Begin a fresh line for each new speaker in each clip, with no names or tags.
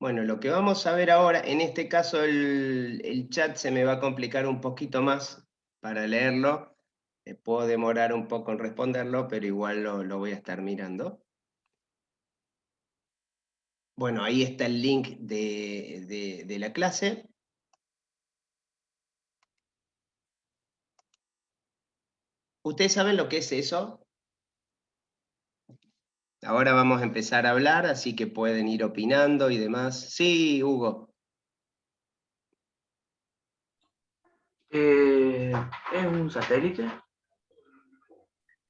Bueno, lo que vamos a ver ahora, en este caso el chat se me va a complicar un poquito más para leerlo. Puedo demorar un poco en responderlo, pero igual lo voy a estar mirando. Bueno, ahí está el link de la clase. ¿Ustedes saben lo que es eso? Ahora vamos a empezar a hablar, así que pueden ir opinando y demás. Sí, Hugo.
¿Es un satélite?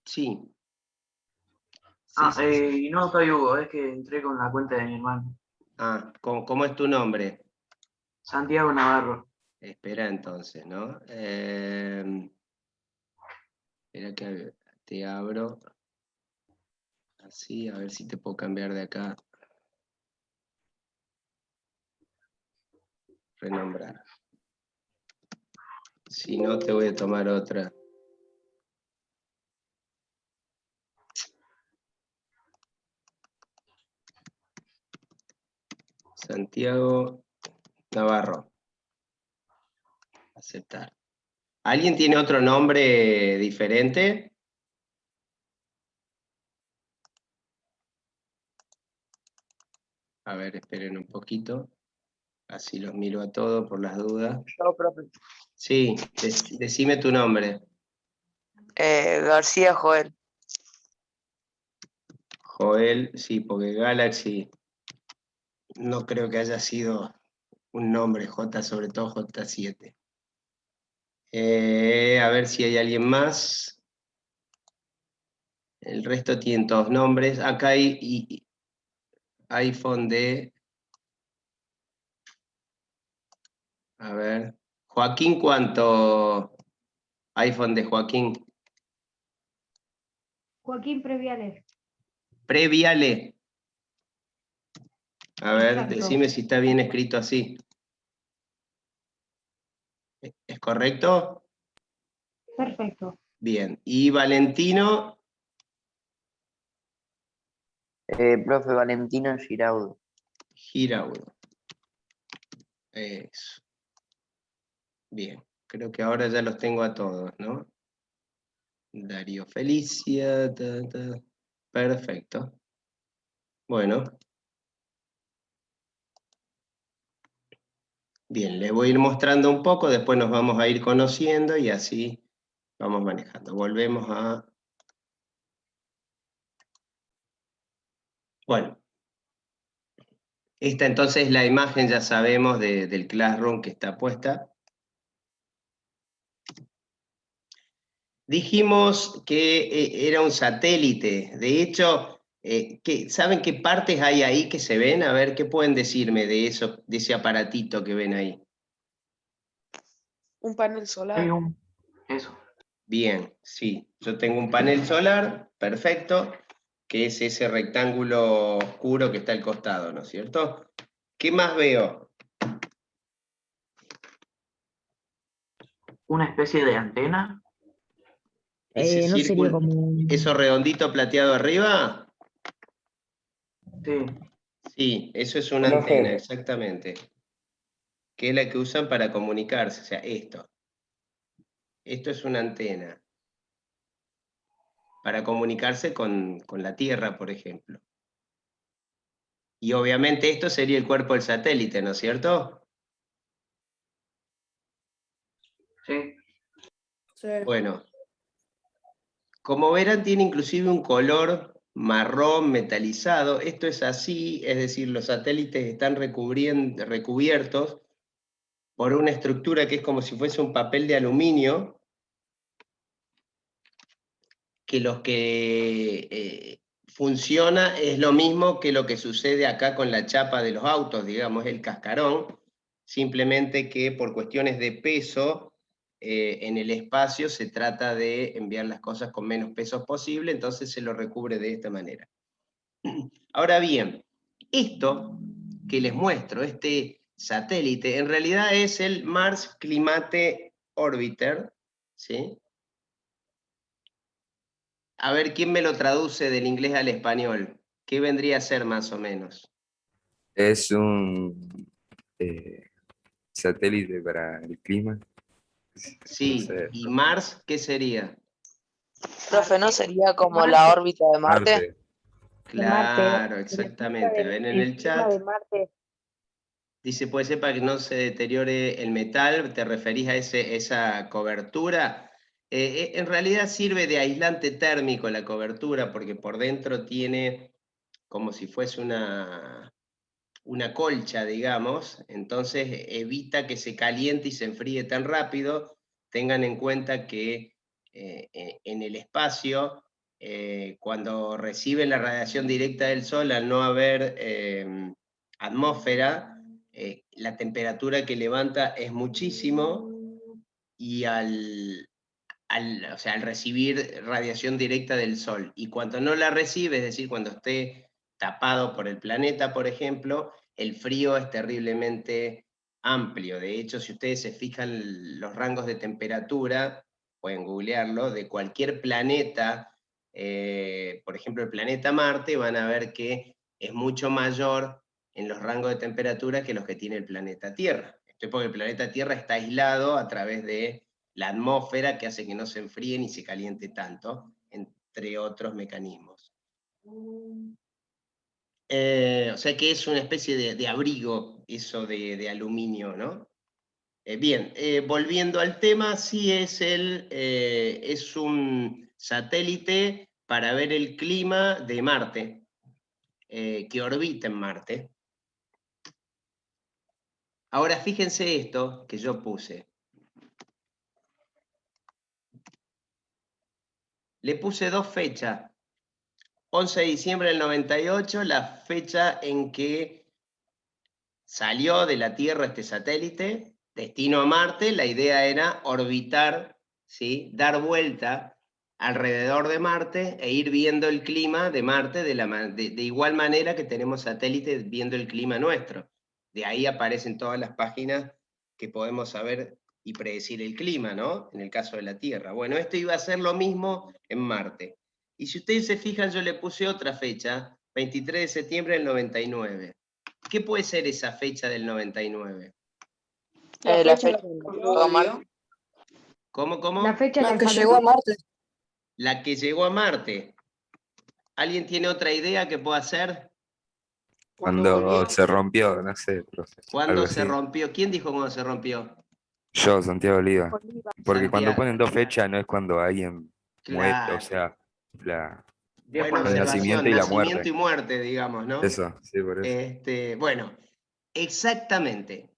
Sí. Sí, sí, sí.
Y no soy Hugo, es que entré con la cuenta de mi hermano.
Ah, ¿cómo es tu nombre?
Santiago Navarro.
Espera entonces, ¿no? Espera que te abro. Así, a ver si te puedo cambiar de acá. Renombrar. Si no, te voy a tomar otra. Santiago Navarro. Aceptar. ¿Alguien tiene otro nombre diferente? A ver, esperen un poquito. Así los miro a todos por las dudas.
Yo, profe.
Sí, decime tu nombre.
García Joel.
Joel, sí, porque Galaxy no creo que haya sido un nombre, J, sobre todo J7. A ver si hay alguien más. El resto tienen todos nombres. Acá hay iPhone de... A ver. Joaquín, ¿cuánto iPhone de Joaquín?
Joaquín Previales.
Previale. A ver,
Exacto.
decime si está bien escrito así. ¿Es correcto?
Perfecto.
Bien. Y Valentino,
Profe Valentino Giraudo.
Giraudo. Eso. Bien. Creo que ahora ya los tengo a todos, ¿no? Darío Felicia. Perfecto. Bueno. Bien, les voy a ir mostrando un poco, después nos vamos a ir conociendo y así vamos manejando. Volvemos a... Bueno. Esta entonces es la imagen, ya sabemos, del Classroom que está puesta. Dijimos que era un satélite. De hecho, ¿saben qué partes hay ahí que se ven? A ver, ¿qué pueden decirme de eso, de ese aparatito que ven ahí?
Un panel
Hay
solar.
eso.
Bien, sí. Yo tengo un panel solar, perfecto, que es ese rectángulo oscuro que está al costado, ¿no es cierto? ¿Qué más veo?
Una especie de antena.
Ese
No sería
círculo,
como
eso redondito plateado arriba.
Sí.
Sí, eso es una antena,
Profe,
exactamente. Que es la que usan para comunicarse, o sea, esto. Esto es una antena para comunicarse con la Tierra, por ejemplo. Y obviamente esto sería el cuerpo del satélite, ¿no es cierto?
Sí.
Sí.
Bueno, como verán, tiene inclusive un color marrón metalizado. Esto es así, es decir, los satélites están recubiertos por una estructura que es como si fuese un papel de aluminio, que lo que funciona es lo mismo que lo que sucede acá con la chapa de los autos, digamos, el cascarón, simplemente que por cuestiones de peso en el espacio se trata de enviar las cosas con menos peso posible, entonces se lo recubre de esta manera. Ahora bien, esto que les muestro, este satélite, en realidad es el Mars Climate Orbiter, ¿sí? A ver, ¿quién me lo traduce del inglés al español? ¿Qué vendría a ser más o menos?
Es un satélite para el clima. No
Sí,
sé,
¿y Mars qué sería?
Profe, ¿no sería como
Marte.
la órbita de Marte?
Marte.
De Marte.
Claro,
Se le
exactamente. Ven en el
clima
chat.
de Marte.
Dice, puede ser para que no se deteriore el metal, ¿te referís a esa cobertura? En realidad sirve de aislante térmico la cobertura, porque por dentro tiene como si fuese una colcha, digamos, entonces evita que se caliente y se enfríe tan rápido. Tengan en cuenta que en el espacio, cuando reciben la radiación directa del Sol, al no haber atmósfera, la temperatura que levanta es muchísimo y o sea, al recibir radiación directa del Sol. Y cuando no la recibe, es decir, cuando esté tapado por el planeta, por ejemplo, el frío es terriblemente amplio. De hecho, si ustedes se fijan los rangos de temperatura, pueden googlearlo, de cualquier planeta, por ejemplo, el planeta Marte, van a ver que es mucho mayor en los rangos de temperatura que los que tiene el planeta Tierra. Esto es porque el planeta Tierra está aislado a través de la atmósfera que hace que no se enfríe ni se caliente tanto, entre otros mecanismos. O sea que es una especie de abrigo eso de aluminio, ¿no? Bien, volviendo al tema, sí es un satélite para ver el clima de Marte, que orbita en Marte. Ahora fíjense esto que yo puse. Le puse dos fechas. 11 de diciembre del 98, la fecha en que salió de la Tierra este satélite, destino a Marte. La idea era orbitar, ¿sí? Dar vuelta alrededor de Marte e ir viendo el clima de Marte de igual manera que tenemos satélites viendo el clima nuestro. De ahí aparecen todas las páginas que podemos saber y predecir el clima, ¿no? En el caso de la Tierra. Bueno, esto iba a ser lo mismo en Marte. Y si ustedes se fijan, yo le puse otra fecha, 23 de septiembre del 99. ¿Qué puede ser esa fecha del 99?
La fecha que llegó a Marte.
¿Cómo?
La fecha
La
del
que llegó a Marte.
La que llegó a Marte. ¿Alguien tiene otra idea que pueda ser?
Cuando se rompió, no sé, profe, algo
¿Cuándo se
así.
rompió? ¿Quién dijo cuándo se rompió?
Yo, Santiago Oliva. Porque cuando
Santiago.
ponen dos fechas no es cuando alguien muere, o
Claro.
sea, la,
Buena
el nacimiento
observación.
y la
Nacimiento
muerte.
y muerte, digamos, ¿no?
Eso, sí, por eso.
Bueno, exactamente.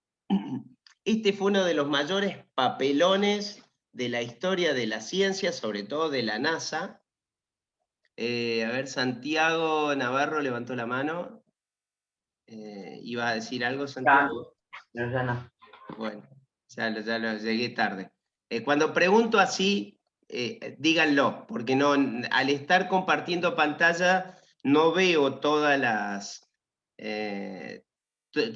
Este fue uno de los mayores papelones de la historia de la ciencia, sobre todo de la NASA. A ver, Santiago Navarro levantó la mano. ¿Iba a decir algo, Santiago?
Ya no.
Bueno, ya lo llegué tarde. Cuando pregunto así, díganlo, porque no, al estar compartiendo pantalla no veo todas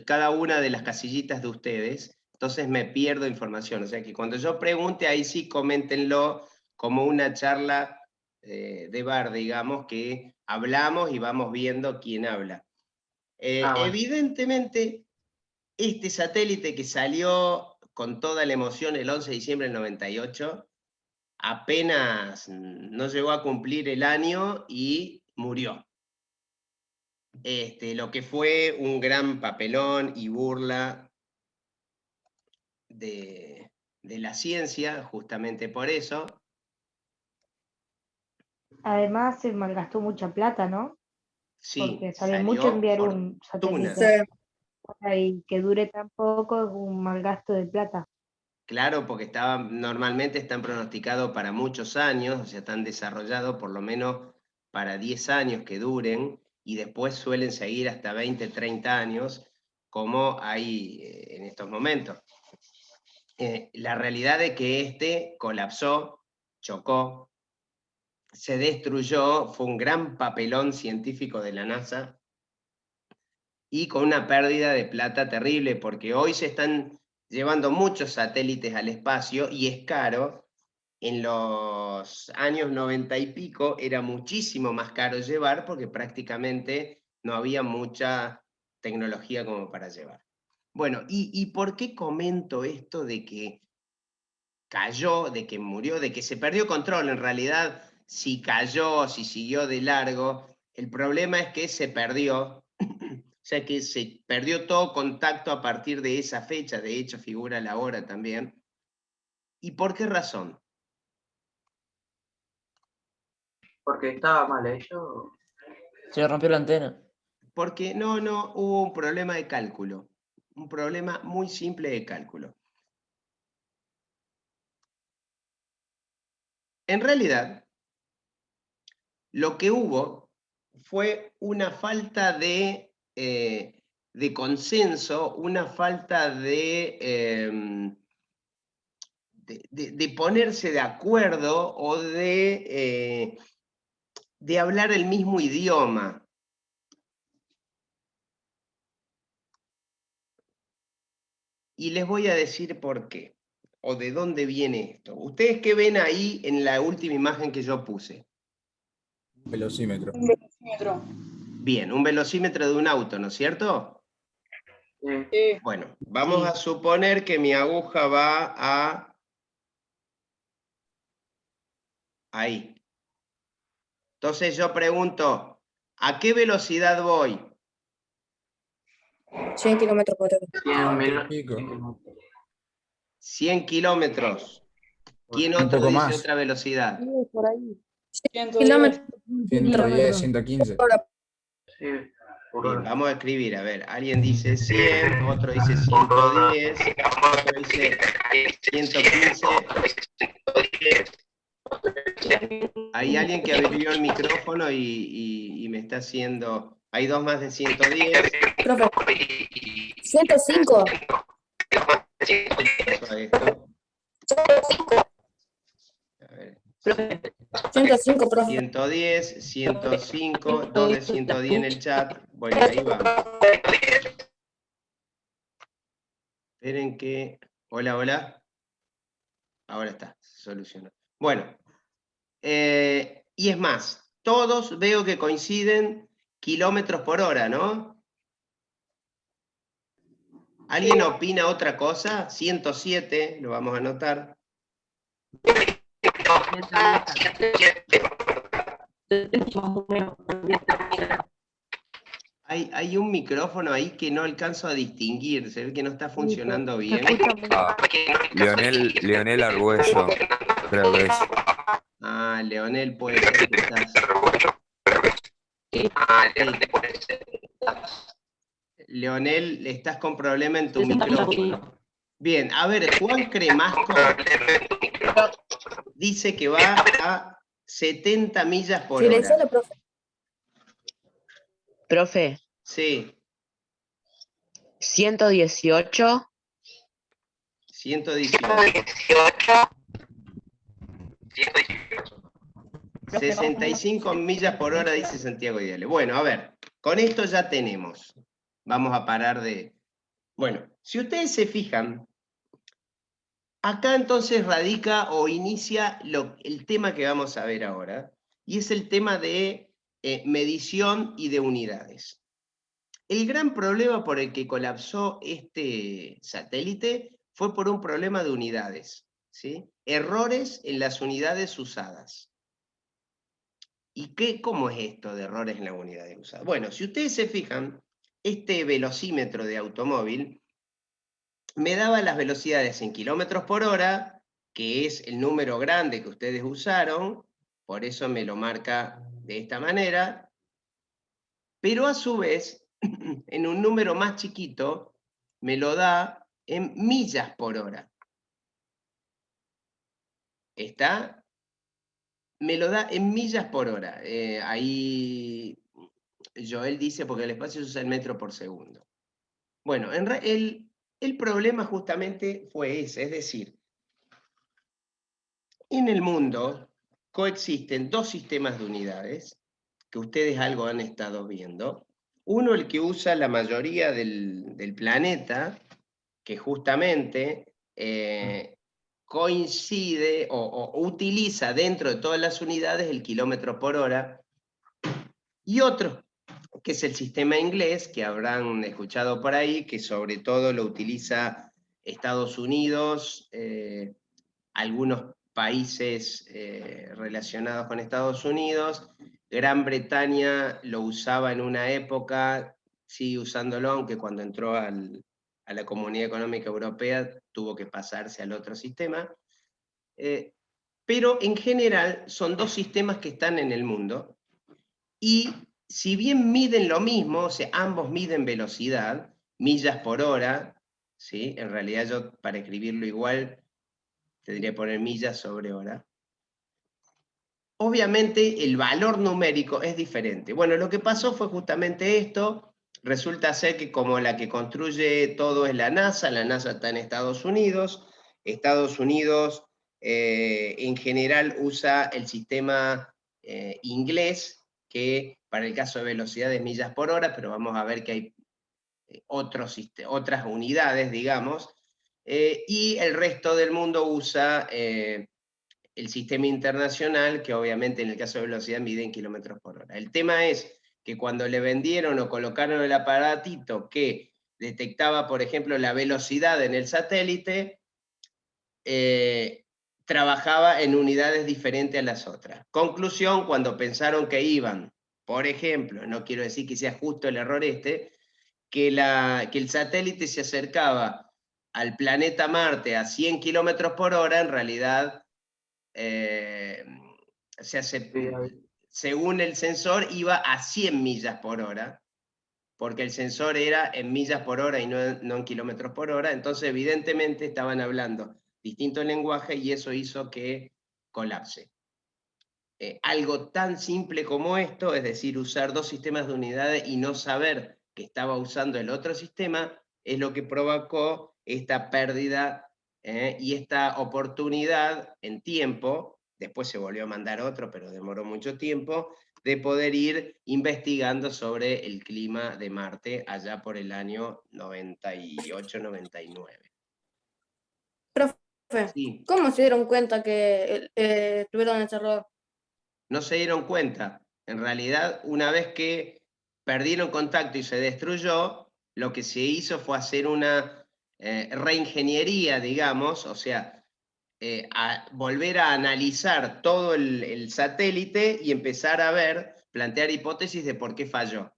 cada una de las casillitas de ustedes, entonces me pierdo información. O sea que cuando yo pregunte, ahí sí coméntenlo como una charla de bar, digamos, que hablamos y vamos viendo quién habla.
Bueno.
Evidentemente, este satélite que salió con toda la emoción el 11 de diciembre del 98, apenas no llegó a cumplir el año y murió. Lo que fue un gran papelón y burla de la ciencia, justamente por eso.
Además se malgastó mucha plata, ¿no?
Sí,
Porque sale mucho enviar un
fortuna.
satélite. Y que dure tan poco es un mal gasto de plata.
Claro, porque normalmente están pronosticados para muchos años, o sea, están desarrollados por lo menos para 10 años que duren, y después suelen seguir hasta 20, 30 años, como hay en estos momentos. La realidad es que este colapsó, chocó, se destruyó, fue un gran papelón científico de la NASA, y con una pérdida de plata terrible, porque hoy se están llevando muchos satélites al espacio y es caro. En los años 90 y pico era muchísimo más caro llevar porque prácticamente no había mucha tecnología como para llevar. Bueno, ¿y por qué comento esto de que cayó, de que murió, de que se perdió control? En realidad, si cayó, si siguió de largo, el problema es que se perdió, o sea que se perdió todo contacto a partir de esa fecha, de hecho figura la hora también. ¿Y por qué razón?
Porque estaba mal hecho.
Se rompió la antena.
Porque no, hubo un problema de cálculo, un problema muy simple de cálculo. En realidad, lo que hubo fue una falta de consenso, una falta de ponerse de acuerdo o de hablar el mismo idioma. Y les voy a decir por qué, o de dónde viene esto. ¿Ustedes qué ven ahí en la última imagen que yo puse?
Velocímetro.
Un velocímetro.
Bien, un velocímetro de un auto, ¿no es cierto?
Sí.
Bueno, vamos a suponer que mi aguja va a... ahí. Entonces yo pregunto, ¿a qué velocidad voy?
100 kilómetros por hora.
100 kilómetros. ¿Quién
Un
otro
poco
dice
más.
otra velocidad?
Por ahí.
110.
110, 115.
Sí, por
Bien,
hora.
vamos a escribir, a ver, alguien dice 100, otro dice 110, otro dice 115. Hay alguien que abrió el micrófono y me está haciendo... Hay dos más de 110.
Profe. 105.
Paso a esto. A ver.
105, profe.
110, 105, dos de 110 en el chat. Bueno, ahí vamos. Esperen que... Hola, hola. Ahora está, se solucionó. Bueno, y es más, todos veo que coinciden kilómetros por hora, ¿no? ¿Alguien opina otra cosa? 107, lo vamos a anotar. Hay un micrófono ahí que no alcanzo a distinguir, se ve que no está funcionando bien.
Ah, Leonel Argüello, creo que es.
Ah, Leonel puede ser quizás. Leonel, estás con problema en tu micrófono. Bien, a ver, Juan Cremasco dice que va a 70 millas por
Silencialo,
hora.
profe.
Profe,
Sí,
118.
118. 65 millas por hora, dice Santiago Ideale. Bueno, a ver, con esto ya tenemos. Vamos a parar de... Bueno, si ustedes se fijan, acá entonces radica o inicia el tema que vamos a ver ahora, y es el tema de medición y de unidades. El gran problema por el que colapsó este satélite fue por un problema de unidades, ¿sí? Errores en las unidades usadas. ¿Y cómo es esto de errores en las unidades usadas? Bueno, si ustedes se fijan, este velocímetro de automóvil me daba las velocidades en kilómetros por hora, que es el número grande que ustedes usaron, por eso me lo marca de esta manera, pero a su vez, en un número más chiquito, me lo da en millas por hora. ¿Está? Me lo da en millas por hora. Ahí Joel dice, porque el espacio usa el metro por segundo. Bueno, el problema justamente fue ese, es decir, en el mundo coexisten dos sistemas de unidades, que ustedes algo han estado viendo. Uno, el que usa la mayoría del planeta, que justamente coincide o utiliza dentro de todas las unidades el kilómetro por hora, y otro que es el sistema inglés, que habrán escuchado por ahí, que sobre todo lo utiliza Estados Unidos, algunos países relacionados con Estados Unidos. Gran Bretaña lo usaba en una época, sigue usándolo, aunque cuando entró a la Comunidad Económica Europea tuvo que pasarse al otro sistema. Pero en general son dos sistemas que están en el mundo, y si bien miden lo mismo, o sea, ambos miden velocidad, millas por hora, ¿sí? En realidad yo para escribirlo igual tendría que poner millas sobre hora. Obviamente el valor numérico es diferente. Bueno, lo que pasó fue justamente esto. Resulta ser que como la que construye todo es la NASA está en Estados Unidos. Estados Unidos en general usa el sistema inglés, que para el caso de velocidad es millas por hora, pero vamos a ver que hay otras unidades, digamos, y el resto del mundo usa el sistema internacional, que obviamente en el caso de velocidad mide en kilómetros por hora. El tema es que cuando le vendieron o colocaron el aparatito que detectaba, por ejemplo, la velocidad en el satélite, trabajaba en unidades diferentes a las otras. Conclusión, cuando pensaron que iban, por ejemplo, no quiero decir que sea justo el error que el satélite se acercaba al planeta Marte a 100 kilómetros por hora, en realidad según el sensor iba a 100 millas por hora, porque el sensor era en millas por hora y no en kilómetros por hora. Entonces evidentemente estaban hablando distinto lenguaje y eso hizo que colapse. Algo tan simple como esto, es decir, usar dos sistemas de unidades y no saber que estaba usando el otro sistema, es lo que provocó esta pérdida y esta oportunidad en tiempo. Después se volvió a mandar otro, pero demoró mucho tiempo, de poder ir investigando sobre el clima de Marte allá por el año 98-99.
Profe,
Sí.
¿cómo se dieron cuenta que tuvieron ese error?
No se dieron cuenta. En realidad, una vez que perdieron contacto y se destruyó, lo que se hizo fue hacer una reingeniería, digamos, o sea, volver a analizar todo el satélite y empezar a plantear hipótesis de por qué falló.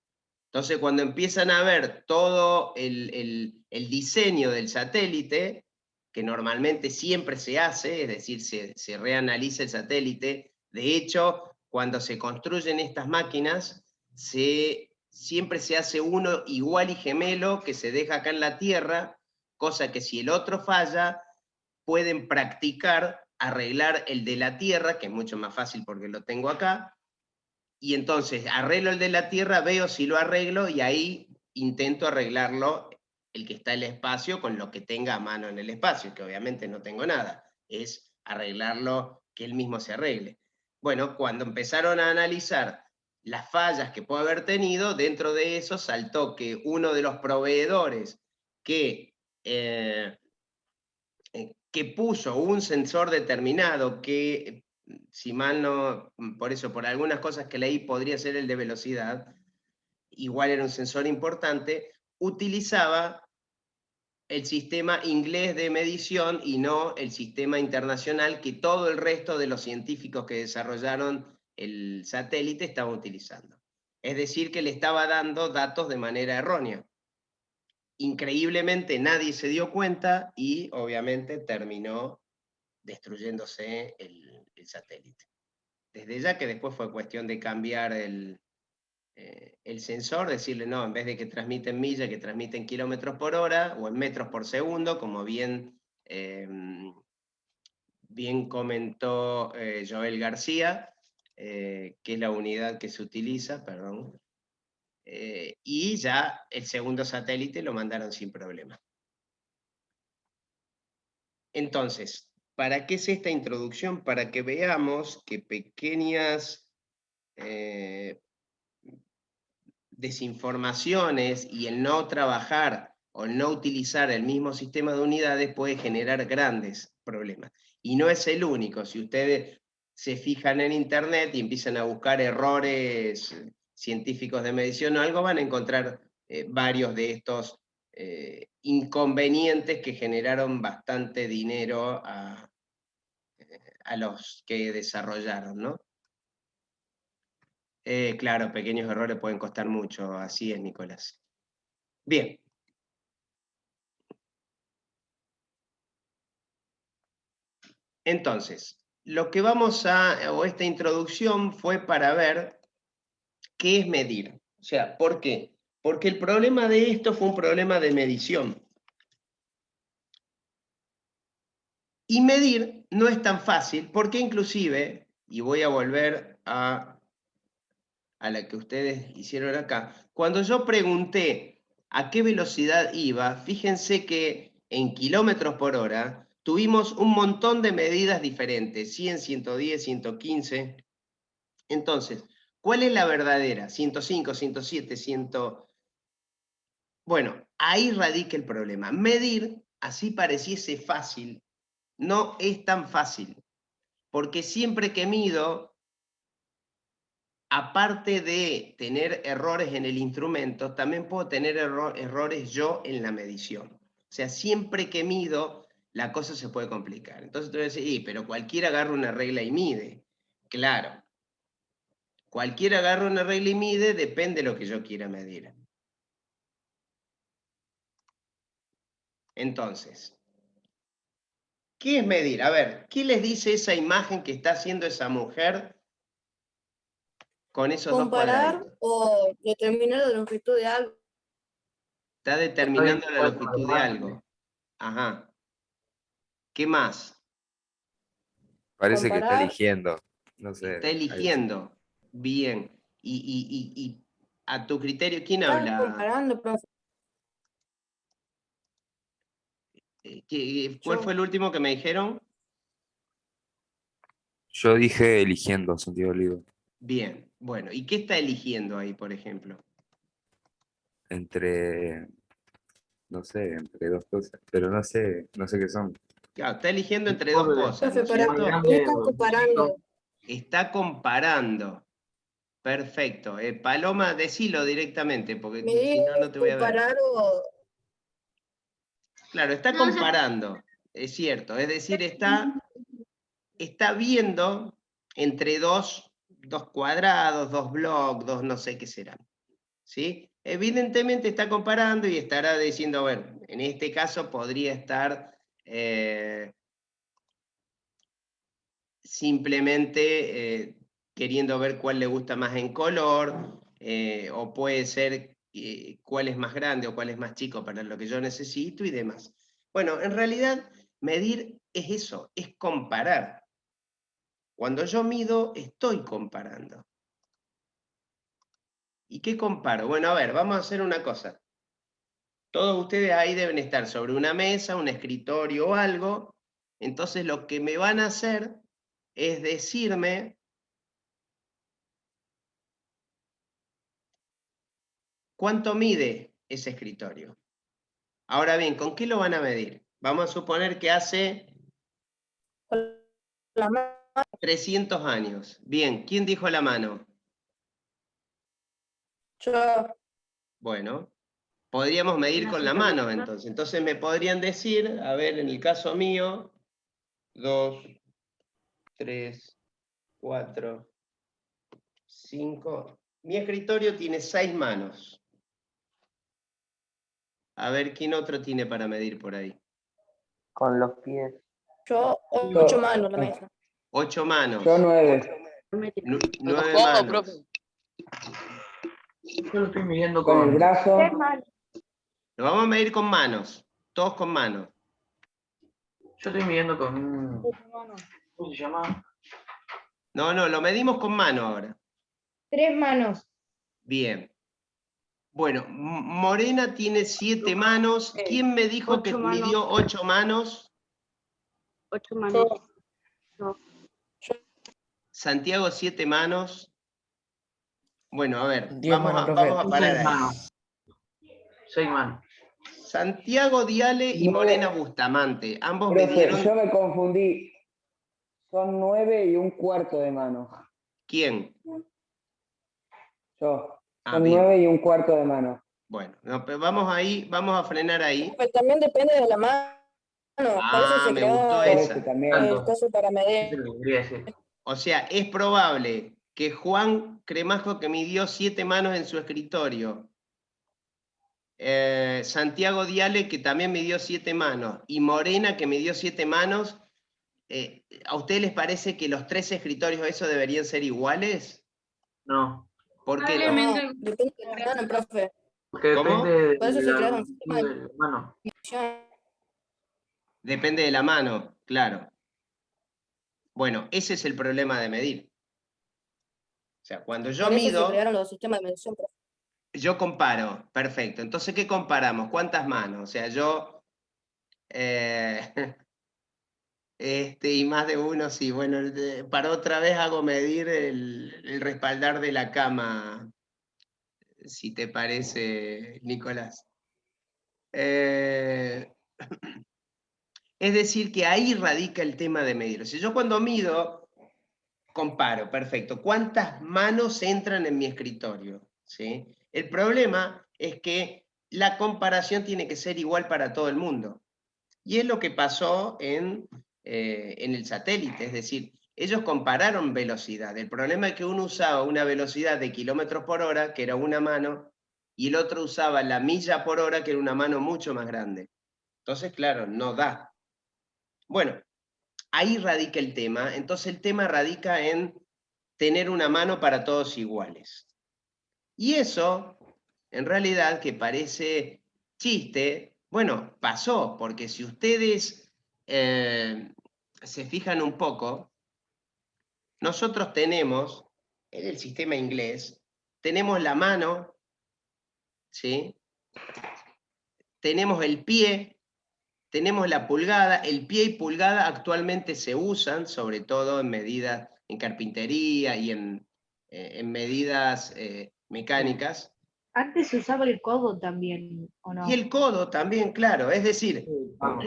Entonces, cuando empiezan a ver todo el diseño del satélite, que normalmente siempre se hace, es decir, se reanaliza el satélite. De hecho, cuando se construyen estas máquinas, siempre se hace uno igual y gemelo que se deja acá en la Tierra, cosa que si el otro falla, pueden practicar arreglar el de la Tierra, que es mucho más fácil porque lo tengo acá, y entonces arreglo el de la Tierra, veo si lo arreglo, y ahí intento arreglarlo el que está en el espacio con lo que tenga a mano en el espacio, que obviamente no tengo nada, es arreglarlo, que él mismo se arregle. Bueno, cuando empezaron a analizar las fallas que puede haber tenido, dentro de eso saltó que uno de los proveedores que puso un sensor determinado que, si mal no, por algunas cosas que leí, podría ser el de velocidad, igual era un sensor importante, utilizaba el sistema inglés de medición y no el sistema internacional que todo el resto de los científicos que desarrollaron el satélite estaban utilizando. Es decir, que le estaba dando datos de manera errónea. Increíblemente nadie se dio cuenta y obviamente terminó destruyéndose el satélite. Desde ya que después fue cuestión de cambiar el sensor, decirle no, en vez de que transmiten millas, que transmiten kilómetros por hora o en metros por segundo, como bien comentó Joel García, que es la unidad que se utiliza, perdón, y ya el segundo satélite lo mandaron sin problema. Entonces, ¿para qué es esta introducción? Para que veamos que pequeñas desinformaciones y el no trabajar o el no utilizar el mismo sistema de unidades puede generar grandes problemas. Y no es el único. Si ustedes se fijan en internet y empiezan a buscar errores científicos de medición o algo, van a encontrar varios de estos inconvenientes que generaron bastante dinero a los que desarrollaron, ¿no? Claro, pequeños errores pueden costar mucho, así es, Nicolás. Bien. Entonces, lo que o esta introducción fue para ver qué es medir. O sea, ¿por qué? Porque el problema de esto fue un problema de medición. Y medir no es tan fácil, porque inclusive, y voy a volver a la que ustedes hicieron acá, cuando yo pregunté a qué velocidad iba, fíjense que en kilómetros por hora tuvimos un montón de medidas diferentes, 100, 110, 115. Entonces, ¿cuál es la verdadera? 105, 107, 100... Bueno, ahí radica el problema. Medir, así pareciese fácil, no es tan fácil, porque siempre que mido, aparte de tener errores en el instrumento, también puedo tener errores yo en la medición. O sea, siempre que mido, la cosa se puede complicar. Entonces te voy a decir, pero cualquiera agarra una regla y mide. Claro. Cualquiera agarra una regla y mide, depende de lo que yo quiera medir. Entonces, ¿qué es medir? A ver, ¿qué les dice esa imagen que está haciendo esa mujer con esos dos
Comparar
cuadraditos?
o determinar la longitud de algo.
Está determinando la longitud de algo. Ajá. ¿Qué más?
Parece que está
Comparar.
eligiendo. No sé.
Está eligiendo. Bien. Y a tu criterio, ¿quién
Estás
habla?
comparando, profe.
¿Cuál
Yo.
fue el último que me dijeron?
Yo dije eligiendo, Santiago Olivo.
Bien. Bueno, ¿y qué está eligiendo ahí, por ejemplo?
Entre, no sé, entre dos cosas. Pero no sé qué son.
Claro, está eligiendo entre dos cosas, ¿no
Profe,
es
para
cierto?
mí están comparando.
Está comparando. Perfecto. Paloma, decilo directamente, porque
Medir,
si no, no te voy a ver.
comparar o...
Claro, está comparando, es cierto. Es decir, está viendo entre dos cuadrados, dos blogs, dos no sé qué serán. ¿Sí? Evidentemente está comparando y estará diciendo, bueno, en este caso podría estar simplemente queriendo ver cuál le gusta más en color, o puede ser cuál es más grande o cuál es más chico para lo que yo necesito y demás. Bueno, en realidad medir es eso, es comparar. Cuando yo mido, estoy comparando. ¿Y qué comparo? Bueno, a ver, vamos a hacer una cosa. Todos ustedes ahí deben estar sobre una mesa, un escritorio o algo. Entonces lo que me van a hacer es decirme cuánto mide ese escritorio. Ahora bien, ¿con qué lo van a medir? Vamos a suponer que hace
La mano.
300 años. Bien, ¿quién dijo la mano?
Yo.
Bueno, podríamos medir con la mano entonces. Entonces me podrían decir, a ver, en el caso mío, 2, 3, 4, 5. Mi escritorio tiene 6 manos. A ver, ¿quién otro tiene para medir por ahí?
Con los pies.
Yo, 8 manos la mesa.
8 manos.
Yo 9.
9
¿Cómo,
manos.
profe?
Yo lo estoy midiendo
Con el
con...
brazo.
Lo vamos a medir con manos. Todos con manos.
Yo estoy midiendo con un... ¿Cómo se llama?
No, lo medimos con mano ahora.
3 manos.
Bien. Bueno, Morena tiene 7 manos. ¿Quién me dijo que
8 manos.
midió 8 manos?
8 manos.
Santiago, 7 manos. Bueno, a ver,
10
vamos
manos,
a
profe.
parar
6
ahí.
manos. 6 manos.
Santiago Diale y
9.
Morena Bustamante. Ambos
Profe,
midieron...
yo me confundí. Son 9 y un cuarto de mano.
¿Quién?
Yo.
Ah,
Son
bien.
9 y un cuarto de mano.
Bueno, no, pero vamos ahí, vamos a frenar ahí.
Pero también depende de la mano. Por eso
Ah,
se
me
creó
gustó
Por eso
esa.
también.
el coso para
Eso
medir.
es lo que quería decir.
O sea, es probable que Juan Cremajo, que midió 7 manos en su escritorio, Santiago Diale, que también midió 7 manos, y Morena, que midió 7 manos, ¿a ustedes les parece que los 3 escritorios eso deberían ser iguales?
No,
¿Por qué no?
No, depende de la mano, profe.
porque
¿Cómo?
depende
Por eso
de
se
la
crearon
longitud
sistemas
de la mano.
de medición.
Depende de la mano, claro. Bueno, ese es el problema de medir. O sea, cuando yo
Por eso se
mido,
crearon los sistemas de medición, profe.
yo comparo. Perfecto. Entonces, ¿qué comparamos? ¿Cuántas manos? O sea, yo... y más de uno, sí. Bueno, para otra vez hago medir el respaldar de la cama, si te parece, Nicolás. Es decir, que ahí radica el tema de medir. O sea, yo cuando mido, comparo, perfecto. ¿Cuántas manos entran en mi escritorio? ¿Sí? El problema es que la comparación tiene que ser igual para todo el mundo. Y es lo que pasó en el satélite, es decir, ellos compararon velocidad. El problema es que uno usaba una velocidad de kilómetros por hora, que era una mano, y el otro usaba la milla por hora, que era una mano mucho más grande. Entonces, claro, no da. Bueno, ahí radica el tema. Entonces el tema radica en tener una mano para todos iguales. Y eso, en realidad, que parece chiste, bueno, pasó, porque si ustedes se fijan un poco, nosotros tenemos, en el sistema inglés, tenemos la mano, ¿sí? Tenemos el pie, tenemos la pulgada. El pie y pulgada actualmente se usan, sobre todo en medidas en carpintería y en medidas mecánicas.
Antes se usaba el codo también, ¿o no?
Y el codo también, claro. Es decir,
Vamos.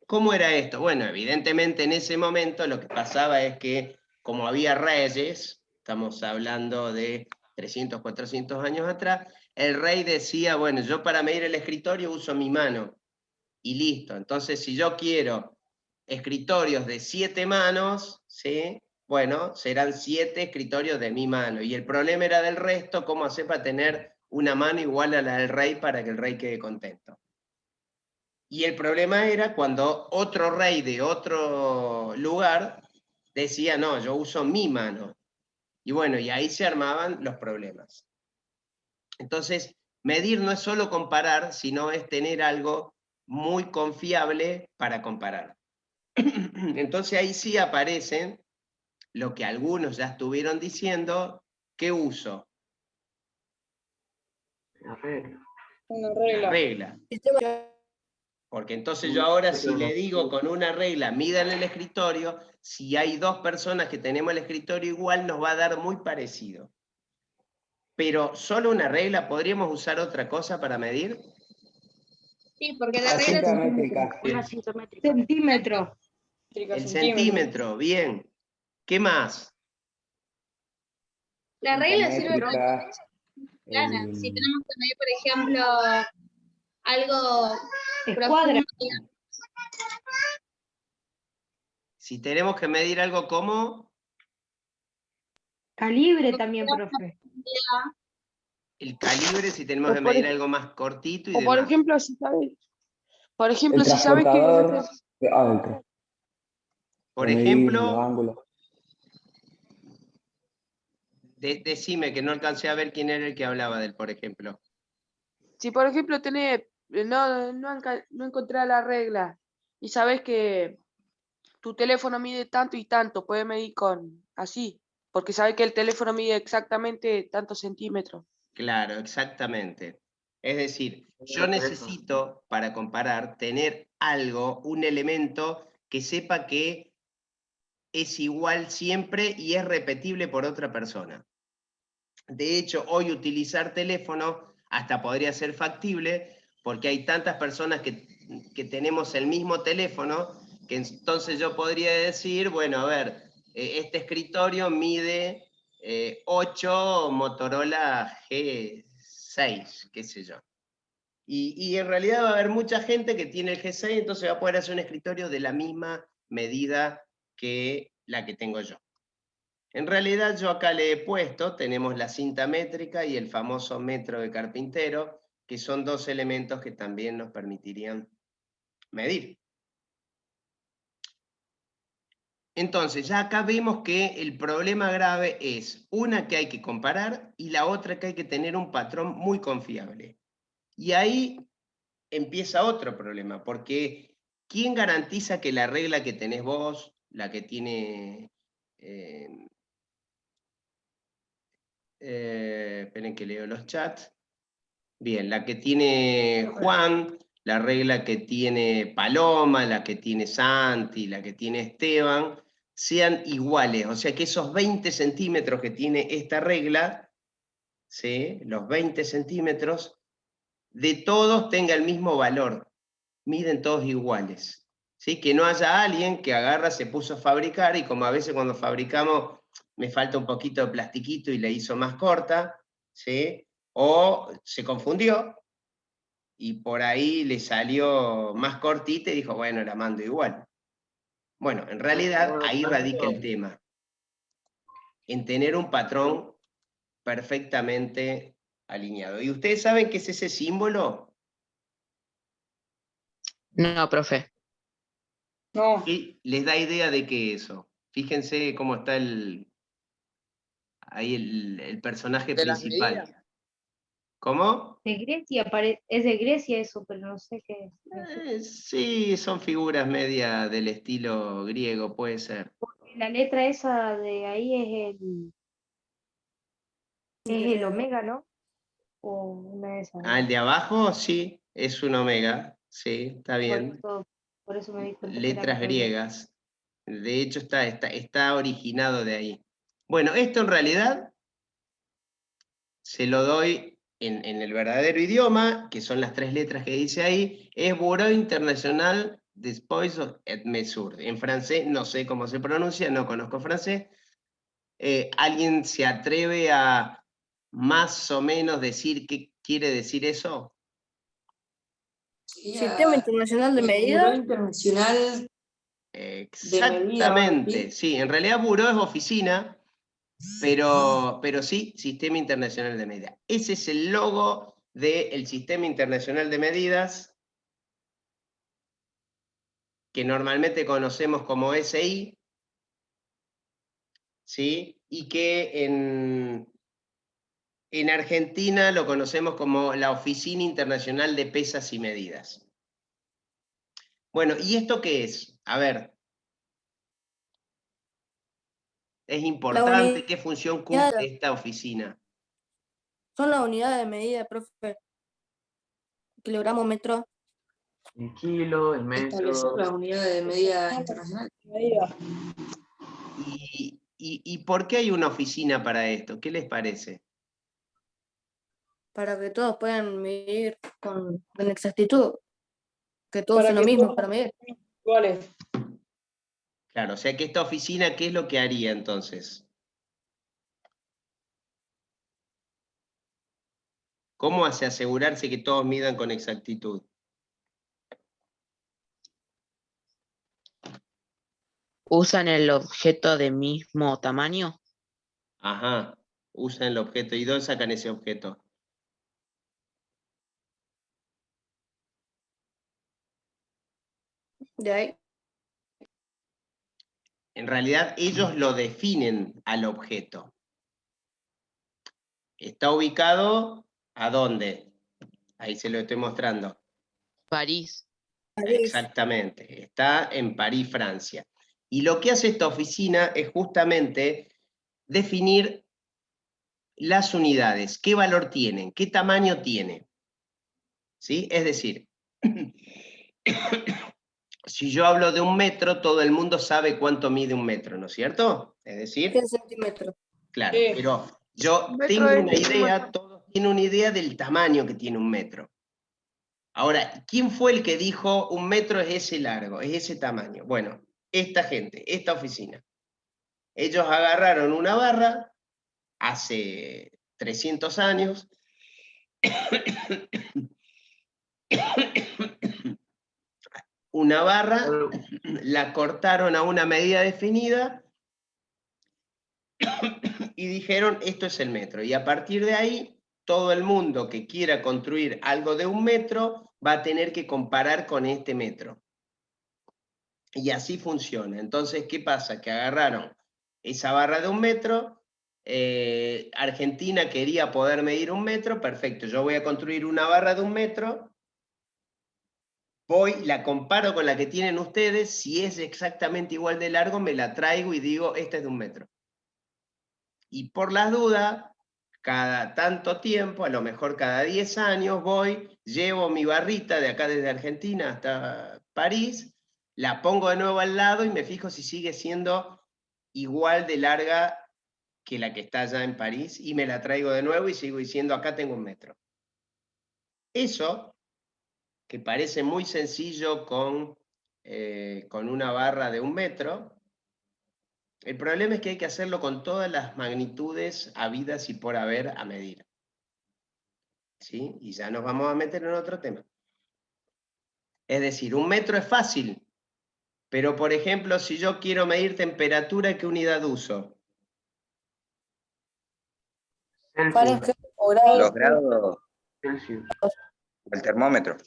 ¿cómo era esto? Bueno, evidentemente en ese momento lo que pasaba es que como había reyes, estamos hablando de 300, 400 años atrás, el rey decía, bueno, yo para medir el escritorio uso mi mano y listo. Entonces, si yo quiero escritorios de 7 manos, ¿sí? Bueno, serán 7 escritorios de mi mano. Y el problema era del resto, cómo hacer para tener una mano igual a la del rey para que el rey quede contento. Y el problema era cuando otro rey de otro lugar decía, no, yo uso mi mano. Y bueno, y ahí se armaban los problemas. Entonces, medir no es solo comparar, sino es tener algo muy confiable para comparar. Entonces ahí sí aparecen lo que algunos ya estuvieron diciendo, ¿qué uso?
La regla.
Una
La
regla.
regla.
Sistema.
Porque entonces yo ahora si le digo con una regla, midan el escritorio, si hay 2 personas que tenemos el escritorio igual, nos va a dar muy parecido. Pero solo una regla, ¿podríamos usar otra cosa para medir?
Sí, porque la
La
regla
cinta
es
métrica.
Una cinta métrica. Centímetro.
El centímetro, bien. ¿Qué más?
La
Cinta
regla sirve
métrica.
plana.
el-
Si tenemos que medir, por ejemplo, algo
Escuadra.
profundo,
Si tenemos que medir algo como
Calibre también, profe.
el calibre, si tenemos
O
que
por
medir
ej-
algo más cortito y
O por
demás.
ejemplo, si sabes, por
El
ejemplo, si sabes que
transportador de adentro.
Por
Para medir los
ejemplo,
ángulos.
decime que no alcancé a ver quién era el que hablaba del, por ejemplo.
si por ejemplo tenés, no encontrás la regla y sabes que tu teléfono mide tanto y tanto, puedes medir con así, porque sabes que el teléfono mide exactamente tantos centímetros.
Claro, exactamente. Es decir, yo
Por eso.
necesito, para comparar, tener algo, un elemento que sepa que es igual siempre y es repetible por otra persona. De hecho, hoy utilizar teléfono hasta podría ser factible porque hay tantas personas que tenemos el mismo teléfono que entonces yo podría decir, bueno, a ver, este escritorio mide 8 Motorola G6, qué sé yo. Y en realidad va a haber mucha gente que tiene el G6, entonces va a poder hacer un escritorio de la misma medida que la que tengo yo. En realidad yo acá le he puesto, tenemos la cinta métrica y el famoso metro de carpintero, que son dos elementos que también nos permitirían medir. Entonces, ya acá vemos que el problema grave es una que hay que comparar y la otra que hay que tener un patrón muy confiable. Y ahí empieza otro problema, porque ¿quién garantiza que la regla que tenés vos, la que tiene... esperen que leo los chats. Bien, la que tiene Juan, la regla que tiene Paloma, la que tiene Santi, la que tiene Esteban, sean iguales. O sea que esos 20 centímetros que tiene esta regla, ¿sí? Los 20 centímetros, de todos tenga el mismo valor. Miden todos iguales. ¿Sí? Que no haya alguien que agarra, se puso a fabricar, y como a veces cuando fabricamos me falta un poquito de plastiquito y la hizo más corta, ¿sí? O se confundió, y por ahí le salió más cortita y dijo, bueno, la mando igual. Bueno, en realidad ahí radica el tema, en tener un patrón perfectamente alineado. ¿Y ustedes saben qué es ese símbolo?
No, profe.
No.
¿Qué les da idea de qué es eso? Fíjense cómo está ahí el personaje
¿De las
principal.
medidas?
¿Cómo?
De Grecia, es de Grecia eso, pero no sé qué es.
Sí, son figuras media del estilo griego, puede ser.
La letra esa de ahí es el omega, ¿no? O una de esas.
Ah, el de abajo, sí, es un omega, sí, está bien.
Por eso me di cuenta que era
Letras
con-
griegas. De hecho, está originado de ahí. Bueno, esto en realidad se lo doy en el verdadero idioma, que son las 3 letras que dice ahí, es Bureau International des Poids et Mesures. En francés, no sé cómo se pronuncia, no conozco francés. ¿Alguien se atreve a más o menos decir qué quiere decir eso?
Sistema Internacional de Medidas.
Internacional.
Exactamente, sí, en realidad Bureau es oficina, pero sí, Sistema Internacional de Medidas. Ese es el logo del Sistema Internacional de Medidas, que normalmente conocemos como SI, ¿sí? Y que en Argentina lo conocemos como la Oficina Internacional de Pesas y Medidas. Bueno, ¿y esto qué es? A ver. Es importante, ¿qué función cumple esta oficina?
Son las unidades de medida, profe. Kilogramo, metro.
El kilo, el metro.
las unidades de medida internacional.
¿Y por qué hay una oficina para esto? ¿Qué les parece?
Para que todos puedan medir con exactitud. Que todos son lo mismo para medir.
Claro, o sea que esta oficina, ¿qué es lo que haría entonces? ¿Cómo hace asegurarse que todos midan con exactitud?
¿Usan el objeto de mismo tamaño?
Ajá, usan el objeto. ¿Y dónde sacan ese objeto?
De ahí.
En realidad ellos lo definen al objeto. ¿Está ubicado a dónde? Ahí se lo estoy mostrando.
París.
Exactamente, está en París, Francia. Y lo que hace esta oficina es justamente definir las unidades, qué valor tienen, qué tamaño tiene. ¿Sí? Es decir, si yo hablo de 1 metro, todo el mundo sabe cuánto mide 1 metro, ¿no es cierto? Es decir,
100 centímetros.
claro, pero yo tengo una idea, todos tienen una idea del tamaño que tiene 1 metro. Ahora, ¿quién fue el que dijo 1 metro es ese largo, es ese tamaño? Bueno, esta gente, esta oficina. Ellos agarraron una barra hace 300 años, una barra, la cortaron a una medida definida y dijeron, esto es el metro. Y a partir de ahí, todo el mundo que quiera construir algo de 1 metro va a tener que comparar con este metro. Y así funciona. Entonces, ¿qué pasa? Que agarraron esa barra de 1 metro, Argentina quería poder medir 1 metro, perfecto, yo voy a construir una barra de 1 metro, voy, la comparo con la que tienen ustedes, si es exactamente igual de largo, me la traigo y digo, esta es de 1 metro. Y por las dudas, cada tanto tiempo, a lo mejor cada 10 años, voy, llevo mi barrita de acá desde Argentina hasta París, la pongo de nuevo al lado y me fijo si sigue siendo igual de larga que la que está allá en París, y me la traigo de nuevo y sigo diciendo, acá tengo 1 metro. Eso, que parece muy sencillo con una barra de 1 metro, el problema es que hay que hacerlo con todas las magnitudes habidas y por haber a medir. ¿Sí? Y ya nos vamos a meter en otro tema. Es decir, 1 metro es fácil, pero por ejemplo, si yo quiero medir temperatura, ¿qué unidad uso?
Fahrenheit o grado.
Los grados. Celsius. El termómetro.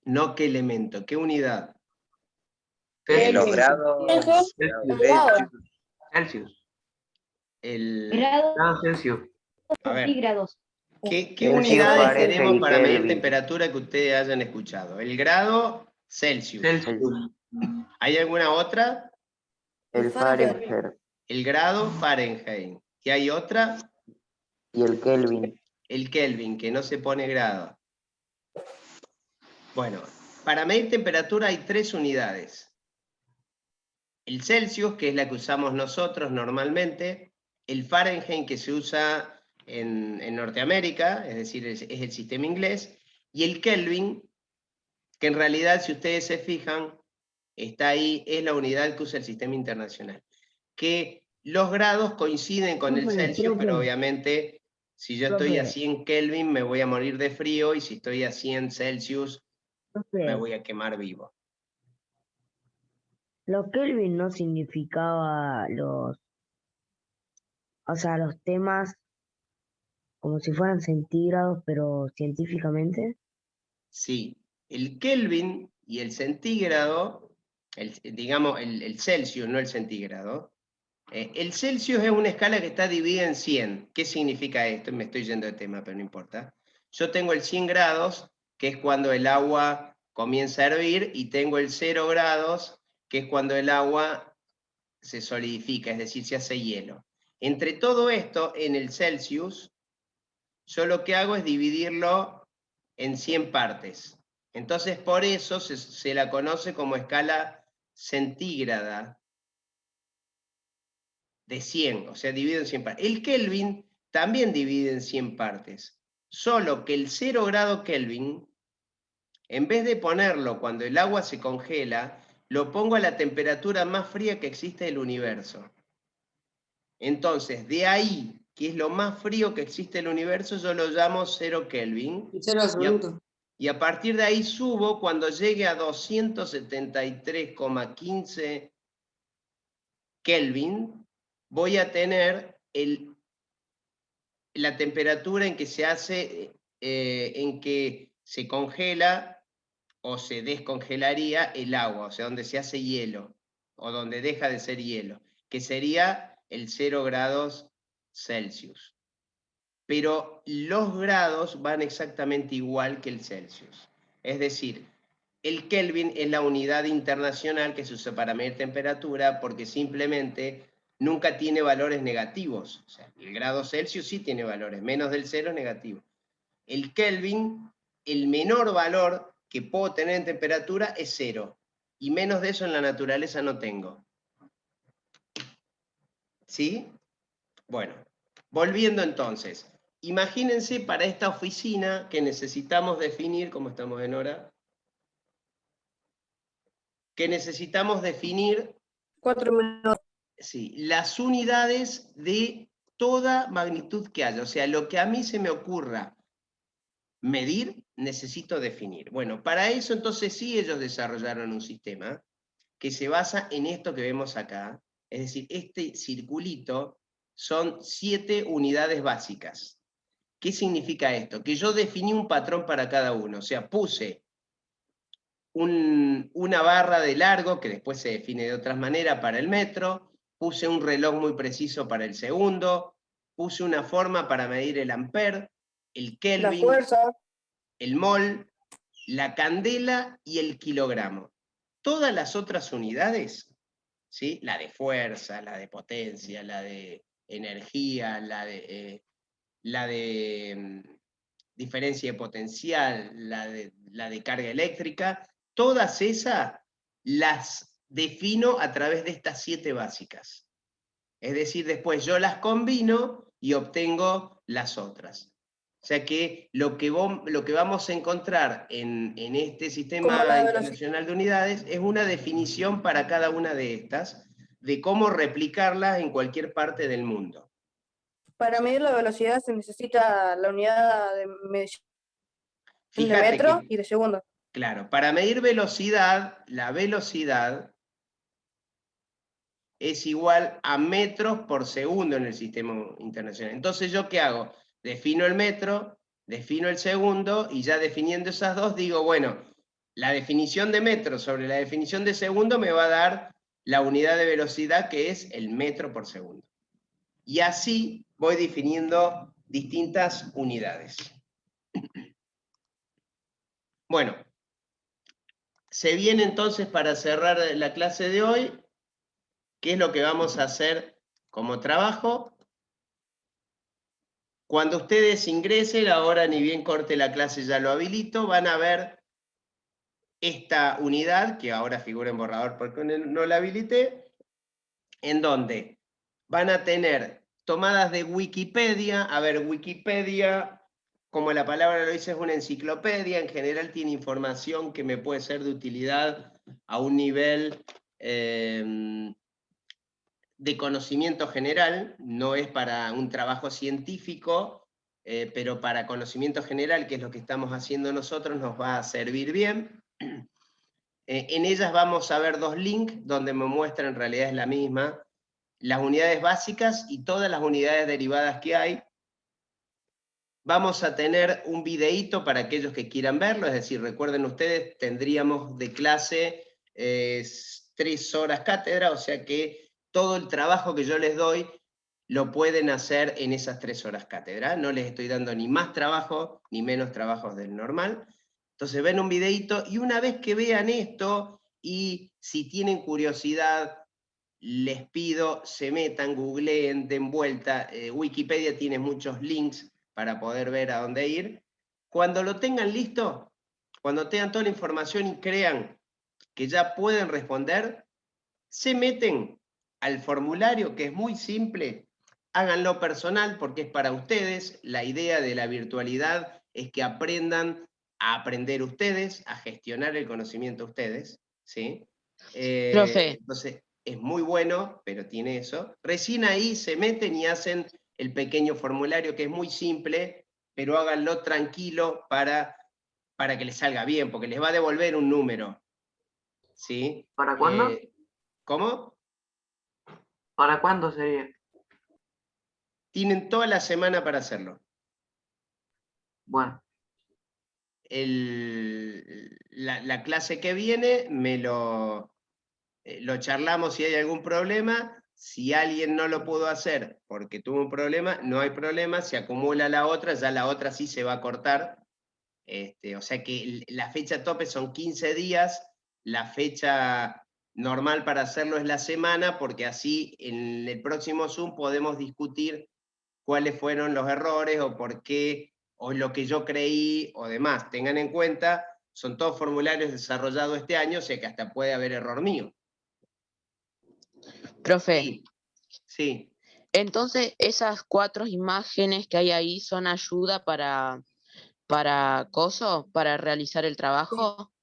No, ¿qué elemento? ¿Qué unidad?
Los grados. Celsius.
El...
Grados
Celsius.
A ver,
centígrados.
¿qué
Celsius,
unidades
Fahrenheit
tenemos
y
para medir
Kelvin.
temperatura que ustedes hayan escuchado? El grado Celsius. ¿Hay alguna otra?
El Fahrenheit.
El grado Fahrenheit. ¿Y hay otra?
Y el Kelvin.
El Kelvin, que no se pone grado. Bueno, para medir temperatura hay 3 unidades. El Celsius, que es la que usamos nosotros normalmente, el Fahrenheit, que se usa en Norteamérica, es decir, es el sistema inglés, y el Kelvin, que en realidad, si ustedes se fijan, está ahí, es la unidad que usa el sistema internacional. Que los grados coinciden con el Celsius, pero obviamente, si yo estoy a 100 Kelvin, me voy a morir de frío, y si estoy a 100 Celsius, me voy a quemar vivo.
Los Kelvin no significaba los temas como si fueran centígrados, pero científicamente.
Sí, el Kelvin y el centígrado, digamos el Celsius, no el centígrado. El Celsius es una escala que está dividida en 100. ¿Qué significa esto? Me estoy yendo de tema, pero no importa. Yo tengo el 100 grados, que es cuando el agua comienza a hervir, y tengo el 0 grados, que es cuando el agua se solidifica, es decir, se hace hielo. Entre todo esto, en el Celsius, yo lo que hago es dividirlo en 100 partes. Entonces, por eso se la conoce como escala centígrada de 100, o sea, dividido en 100 partes. El Kelvin también divide en 100 partes, solo que el 0 grado Kelvin, en vez de ponerlo cuando el agua se congela, lo pongo a la temperatura más fría que existe del universo. Entonces, de ahí, que es lo más frío que existe en el universo, yo lo llamo 0 Kelvin. Y a partir de ahí subo, cuando llegue a 273,15 Kelvin, voy a tener la temperatura en que se hace, en que se congela o se descongelaría el agua, o sea, donde se hace hielo, o donde deja de ser hielo, que sería el 0 grados Celsius. Pero los grados van exactamente igual que el Celsius. Es decir, el Kelvin es la unidad internacional que se usa para medir temperatura, porque simplemente nunca tiene valores negativos. O sea, el grado Celsius sí tiene valores, menos del 0 es negativo. El Kelvin, el menor valor que puedo tener en temperatura es 0, y menos de eso en la naturaleza no tengo. ¿Sí? Bueno, volviendo entonces. Imagínense para esta oficina que necesitamos definir, ¿cómo estamos en hora? Que necesitamos definir
4 minutos.
sí, las unidades de toda magnitud que haya. O sea, lo que a mí se me ocurra medir, necesito definir. Bueno, para eso entonces sí ellos desarrollaron un sistema que se basa en esto que vemos acá. Es decir, este circulito son 7 unidades básicas. ¿Qué significa esto? Que yo definí un patrón para cada uno. O sea, puse una barra de largo, que después se define de otras maneras para el metro, puse un reloj muy preciso para el segundo, puse una forma para medir el amper, el Kelvin, el mol, la candela y el kilogramo. Todas las otras unidades, ¿sí? La de fuerza, la de potencia, la de energía, la de diferencia de potencial, la de carga eléctrica, todas esas las defino a través de estas 7 básicas. Es decir, después yo las combino y obtengo las otras. O sea que lo que vamos a encontrar en este sistema internacional de unidades es una definición para cada una de estas, de cómo replicarlas en cualquier parte del mundo.
Para medir la velocidad se necesita la unidad de medición de
Fíjate
metro
que,
y de segundo.
claro, para medir velocidad, la velocidad es igual a metros por segundo en el sistema internacional. Entonces, ¿yo qué hago? Defino el metro, defino el segundo, y ya definiendo esas dos, digo, bueno, la definición de metro sobre la definición de segundo me va a dar la unidad de velocidad, que es el metro por segundo. Y así voy definiendo distintas unidades. Bueno, se viene entonces, para cerrar la clase de hoy, ¿qué es lo que vamos a hacer como trabajo? Cuando ustedes ingresen, ahora ni bien corte la clase ya lo habilito, van a ver esta unidad, que ahora figura en borrador porque no la habilité, en donde van a tener tomadas de Wikipedia. A ver, Wikipedia, como la palabra lo dice, es una enciclopedia. En general tiene información que me puede ser de utilidad a un nivel de conocimiento general. No es para un trabajo científico, pero para conocimiento general, que es lo que estamos haciendo nosotros, nos va a servir bien. En ellas vamos a ver 2 links, donde me muestra, en realidad es la misma, las unidades básicas y todas las unidades derivadas que hay. Vamos a tener un videíto para aquellos que quieran verlo, es decir, recuerden ustedes, tendríamos de clase 3 horas cátedra, o sea que todo el trabajo que yo les doy lo pueden hacer en esas 3 horas cátedra. No les estoy dando ni más trabajo, ni menos trabajos del normal. Entonces ven un videíto, y una vez que vean esto, y si tienen curiosidad, les pido, se metan, googleen, den vuelta. Wikipedia tiene muchos links para poder ver a dónde ir. Cuando lo tengan listo, cuando tengan toda la información y crean que ya pueden responder, se meten al formulario, que es muy simple. Háganlo personal porque es para ustedes. La idea de la virtualidad es que aprendan a aprender ustedes, a gestionar el conocimiento ustedes, ¿sí?
Profe.
Entonces, es muy bueno, pero tiene eso. Recién ahí se meten y hacen el pequeño formulario, que es muy simple, pero háganlo tranquilo para que les salga bien, porque les va a devolver un número, ¿sí?
¿Para cuándo?
¿Cómo?
¿Para cuándo sería?
Tienen toda la semana para hacerlo.
Bueno.
La clase que viene lo charlamos si hay algún problema. Si alguien no lo pudo hacer porque tuvo un problema, no hay problema, se acumula la otra, ya la otra sí se va a cortar. O sea que la fecha tope son 15 días, la fecha normal para hacerlo es la semana, porque así en el próximo Zoom podemos discutir cuáles fueron los errores o por qué, o lo que yo creí o demás. Tengan en cuenta, son todos formularios desarrollados este año, o sea que hasta puede haber error mío.
Profe.
Sí. Sí.
Entonces, esas 4 imágenes que hay ahí son ayuda para realizar el trabajo,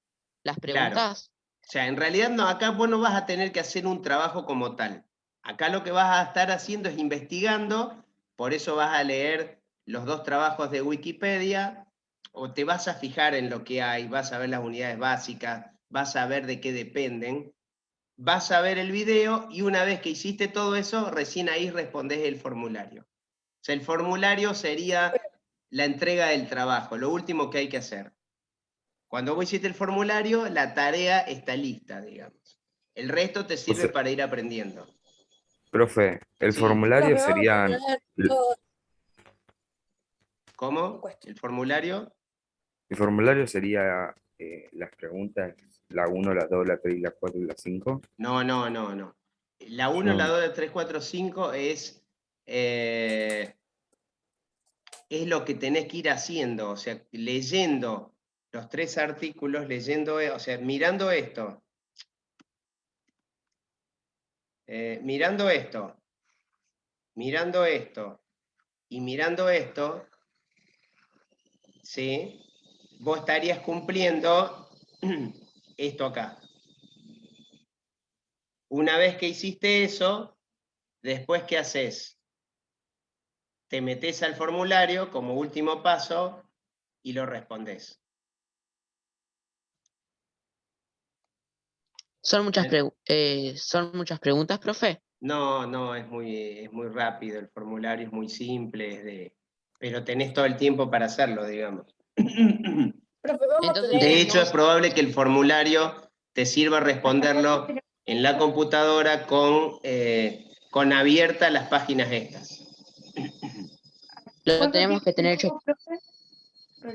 las preguntas.
Claro. O sea, en realidad no, acá vos no vas a tener que hacer un trabajo como tal. Acá lo que vas a estar haciendo es investigando, por eso vas a leer los 2 trabajos de Wikipedia, o te vas a fijar en lo que hay, vas a ver las unidades básicas, vas a ver de qué dependen, vas a ver el video, y una vez que hiciste todo eso, recién ahí respondés el formulario. O sea, el formulario sería la entrega del trabajo, lo último que hay que hacer. Cuando vos hiciste el formulario, la tarea está lista, digamos. El resto te sirve
sea,
para ir aprendiendo.
profe, el
Sí.
formulario serían...
¿Cómo? ¿El formulario?
El formulario sería las preguntas, la 1, la 2, la 3, la 4 y la 5.
No. La 1, la 2, la 3, 4, 5 es lo que tenés que ir haciendo, o sea, leyendo los 3 artículos, o sea, mirando esto, mirando esto, y mirando esto, ¿sí? Vos estarías cumpliendo esto acá. Una vez que hiciste eso, después, ¿qué haces? Te metés al formulario como último paso y lo respondés.
¿Son muchas preguntas, profe?
No, es muy rápido, el formulario es muy simple, pero tenés todo el tiempo para hacerlo, digamos.
Entonces,
De hecho, es probable que el formulario te sirva responderlo en la computadora con abiertas las páginas estas.
lo tenemos que tener hecho.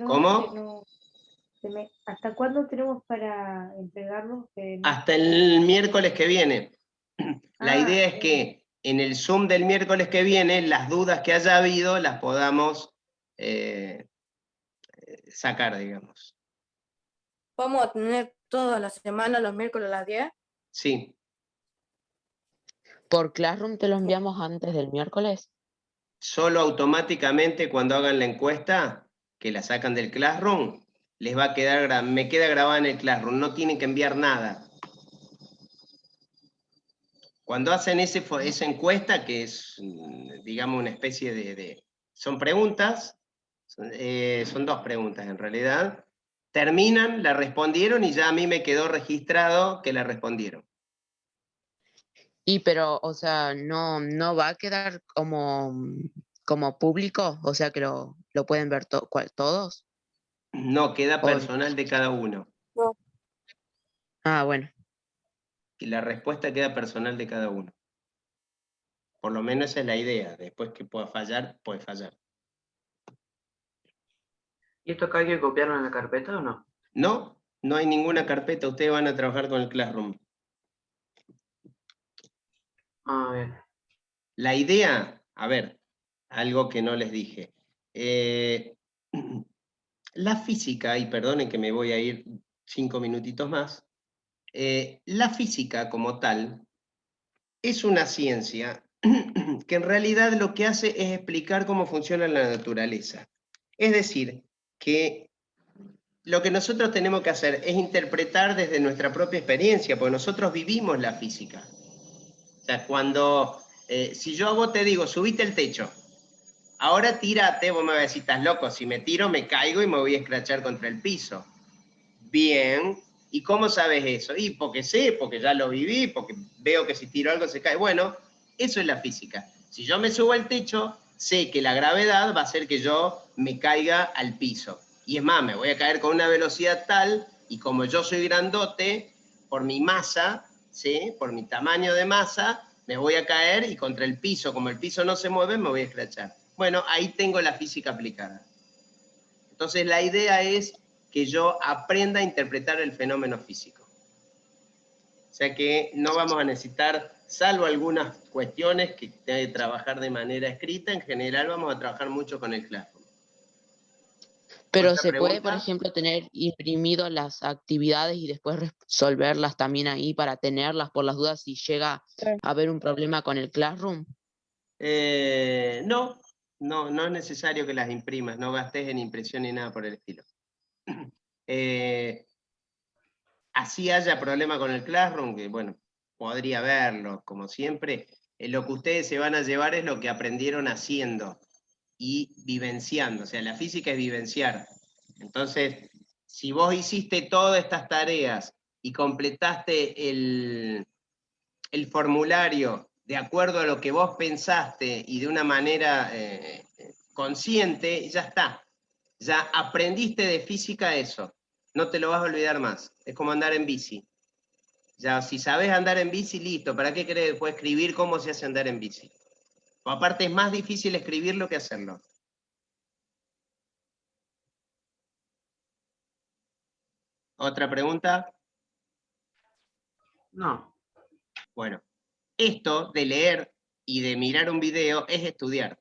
¿Cómo?
¿Hasta cuándo tenemos para entregarlo?
Hasta el miércoles que viene. La idea es
bien.
que en el Zoom del miércoles que viene, las dudas que haya habido las podamos sacar, digamos.
¿Vamos a tener toda la semana, los miércoles a las 10?
Sí.
¿Por Classroom te lo enviamos antes del miércoles?
Solo automáticamente cuando hagan la encuesta, que la sacan del Classroom, les va a quedar, me queda grabada en el Classroom, no tienen que enviar nada. Cuando hacen esa encuesta, que es, digamos, una especie son preguntas, son 2 preguntas en realidad, terminan, la respondieron y ya a mí me quedó registrado que la respondieron.
Pero, o sea, no va a quedar como público, o sea que lo pueden ver todos.
No, queda personal de cada uno.
No.
Ah, bueno.
Y la respuesta queda personal de cada uno. Por lo menos esa es la idea. Después que pueda fallar, puede fallar.
¿Y esto acá hay que copiarlo en la carpeta o no?
No hay ninguna carpeta. Ustedes van a trabajar con el Classroom.
Ah, bien.
La idea, a ver, algo que no les dije. La física, y perdonen que me voy a ir 5 minutitos más, la física como tal es una ciencia que en realidad lo que hace es explicar cómo funciona la naturaleza. Es decir, que lo que nosotros tenemos que hacer es interpretar desde nuestra propia experiencia, porque nosotros vivimos la física. O sea, si yo a vos te digo, subite el techo, ahora tírate, vos me vas a decir, estás loco, si me tiro me caigo y me voy a escrachar contra el piso. Bien, ¿y cómo sabes eso? Y porque sé, porque ya lo viví, porque veo que si tiro algo se cae. Bueno, eso es la física. Si yo me subo al techo, sé que la gravedad va a hacer que yo me caiga al piso. Y es más, me voy a caer con una velocidad tal, y como yo soy grandote, por mi masa, ¿sí? Por mi tamaño de masa, me voy a caer y contra el piso, como el piso no se mueve, me voy a escrachar. Bueno, ahí tengo la física aplicada. Entonces la idea es que yo aprenda a interpretar el fenómeno físico. O sea que no vamos a necesitar, salvo algunas cuestiones que hay que trabajar de manera escrita, en general vamos a trabajar mucho con el Classroom.
Pero
¿Otra
se puede,
pregunta?
por ejemplo, tener imprimido las actividades y después resolverlas también ahí para tenerlas por las dudas si llega a haber un problema con el Classroom.
No es necesario que las imprimas, no gastes en impresión ni nada por el estilo. Así haya problema con el Classroom, que bueno, podría haberlo, como siempre, Lo que ustedes se van a llevar es lo que aprendieron haciendo y vivenciando. O sea, la física es vivenciar. Entonces, si vos hiciste todas estas tareas y completaste el formulario de acuerdo a lo que vos pensaste y de una manera consciente, ya está. Ya aprendiste de física eso. No te lo vas a olvidar más. Es como andar en bici. Ya, si sabes andar en bici, listo. ¿Para qué querés después escribir cómo se hace andar en bici? O aparte es más difícil escribirlo que hacerlo. ¿Otra pregunta?
No.
Bueno, esto de leer y de mirar un video es estudiar.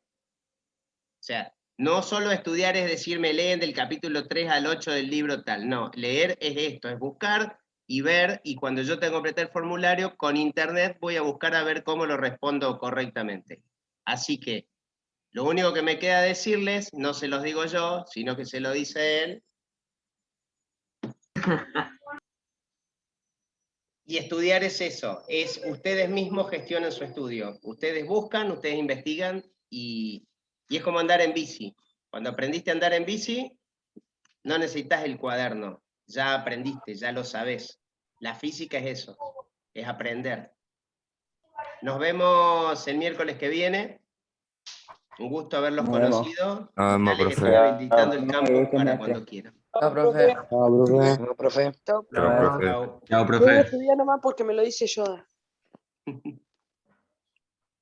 O sea, no solo estudiar es decirme leen del capítulo 3 al 8 del libro tal. No, leer es esto, es buscar y ver, y cuando yo tengo que completar el formulario, con internet voy a buscar a ver cómo lo respondo correctamente. Así que, lo único que me queda decirles, no se los digo yo, sino que se lo dice él. Y estudiar es eso, es ustedes mismos gestionan su estudio. Ustedes buscan, ustedes investigan y es como andar en bici. Cuando aprendiste a andar en bici, no necesitas el cuaderno. Ya aprendiste, ya lo sabés. La física es eso, es aprender. Nos vemos el miércoles que viene. Un gusto haberlos
Nos vemos.
conocido.
Nos vemos,
Dale que
profe.
estoy habilitando el
Muy
campo
gusto,
para
maestro.
cuando quieran.
Chao, profe.
Chao, profe.
No, profe.
Chao,
Chao,
profe.
profe.
Chao.
Chao,
Voy a
profe.
estudiar nomás porque me lo dice Yoda.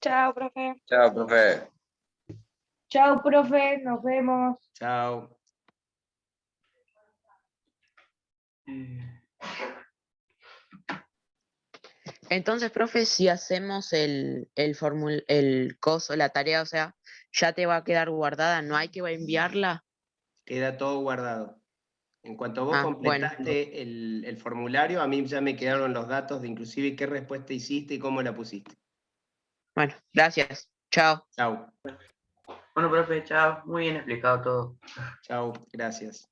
Chao, profe.
Chao, profe.
Chao, profe, nos vemos.
Chao.
Entonces, profe, si hacemos el coso, la tarea, o sea, ya te va a quedar guardada, no hay que enviarla.
Queda todo guardado. En cuanto vos
Bueno,
completaste el formulario, a mí ya me quedaron los datos de inclusive qué respuesta hiciste y cómo la pusiste.
bueno, gracias. Chao.
Chau,
Bueno, profe, chao. Muy bien explicado todo.
chau, gracias.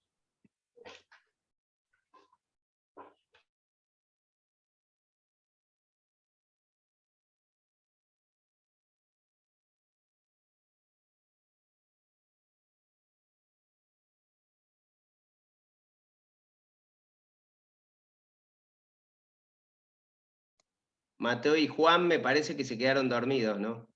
Mateo y Juan me parece que se quedaron dormidos, ¿no?